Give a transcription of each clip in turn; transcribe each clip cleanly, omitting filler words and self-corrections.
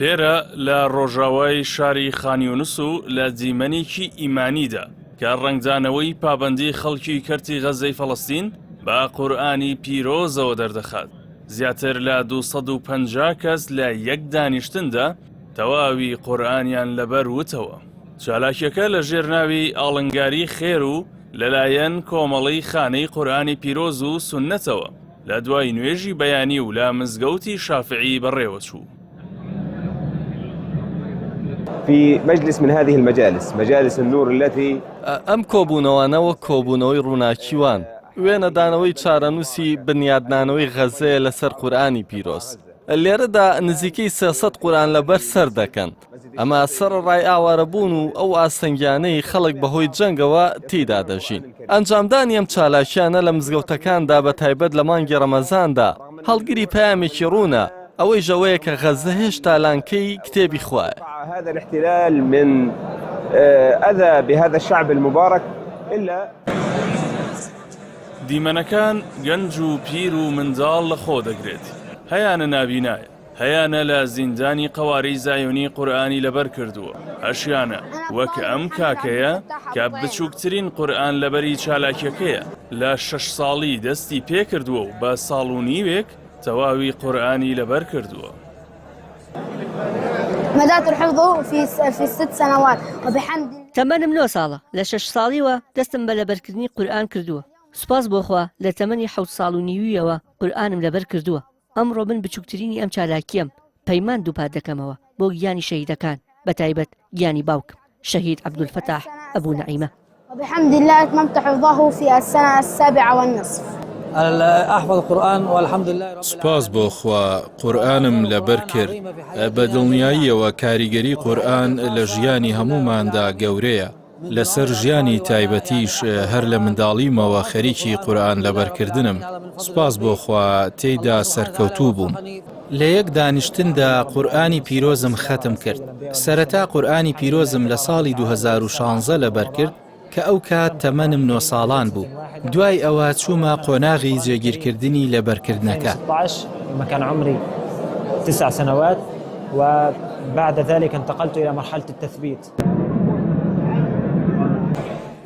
لێرە لە ڕۆژاوای شاری خانیونس و لە دیمەنێکی ئیمانیدا کە ڕنگدانەوەی پابەندی خەڵکی کەرتی غەزەی فەڵەستین بە قورئانی پیرۆزەوە دەردەخات. زیاتر لە 250 کەس لە یەک دانیشتندا تەواوی قورئانیان لەبەر وتەوە. چالاکیەکە لە ژێرناوی ئاڵنگاری خێر و لەلایەن کۆمەڵەی خانەی قورئانی پیرۆز و سوننەتەوە لە دوای نوێژی بەیانی و لە مزگەوتی شافعی بەڕێوەچوو. في مجلس من هذه المجالس مجالس النور التي ئەم کۆبوونەوانەوە کۆبوونەوەی ڕووناکیوان وێنەدانەوەی چارەنووسی بنیادنانەوەی غەزەیە لەسەر قورئانی پیرۆز. لێرەدا نزیکەی 300 قورئان لەبەر سەر دەکەن. ئەمە سەرڕای ئاوارەبوون و ئەو ئاستەنگیانەی خەڵک بەهۆی جەنگەوە تێدا دەژین. ئەنجامدانی ئەم چالاکیانە لە مزگەوتەکاندا بە تایبەت لە مانگی ڕەمەزاندا هەڵگری پەیامێکی ڕوونە ئەوەی ژەوەیە کە غەزە هێشتا لانکەی کتێبی خوایە. هذا الاحتلال من أذى بهذا الشعب المبارك إلا دیمەنەکان گەنج و پیر و منداڵ لە خۆ دەگرێت. هەیانە نابینایە، هەیانە لە زیندانی قەوارەی زایۆنی قورئانی لەبەر کردووە. هەشیانە وەک ئەم کاکەیە کە بچووکترین قورئان لەبەری چالاکیەکەیە لە 6 ساڵی دەستی پێ کردووە و بە ساڵ و نیوێک تەواوی قورئانی لەبەر کردووە. بدأت الحفظ في 6 سنوات وبحمد تەمەنم 9 ساڵە لە 6 ساڵیوە دەستم بە لەبەرکردنی قورئان کردووە. سوپاس بۆخوا لە تەمەنی 7 ساڵ و نیویەوە قورئانم لەبەر کردووە. ئەمڕۆ من بچووکترینی ئەم چالاکیم پەیمان دووپات دەکەمەوە بۆ گیانی شەهیدەکان بەتایبەت گیانی باوکم شەهید عەبدولفەتاح ئەبوو نەعیمە. وبحمد الله أتممت حفظه في السنة 7 والنصف. أحفظ القرآن والحمد لله رب سپاس بۆ خوا قورئانم لەبەر کرد. بە دڵنیاییەوە کاریگەری قورئان لە ژیانی هەموماندا گەورەیە. لەسەر ژیانی تایبەتیش هەر لە منداڵیمەوە خەریکی قورئان لەبەرکردنم. سپاس بۆ خوا تێیدا سەرکەوتوو بووم. لە یەک دانیشتندا قورئانی پیرۆزم ختم کرد. سەرەتا قورئانی پیرۆزم لە ساڵی 2016 لەبەر کرد کە ئەو کات تەمەنم 9 ساڵان بوو. دوای ئەوە چوومە قۆناغی جێگیرکردنی لەبەرکردنەکە. لما كان عمري 9 سنوات وبعد ذلك انتقلت إلى مرحلة التثبيت.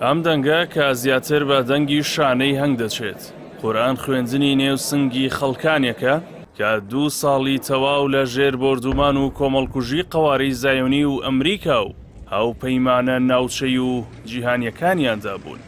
ئەم دەنگە کە زیاتر بە دەنگی شانەی هەنگ دەچێت. قورئان خوێندنی نێو سنگی خەڵکانێکە کە 2 ساڵی تەواو لە ژێر بۆردومان و کۆمەڵکوژی قەوارەی زایۆنی و ئەمریکا و هاوپەیمانە ناوچەی و جیهانیەکانیاندا بوون.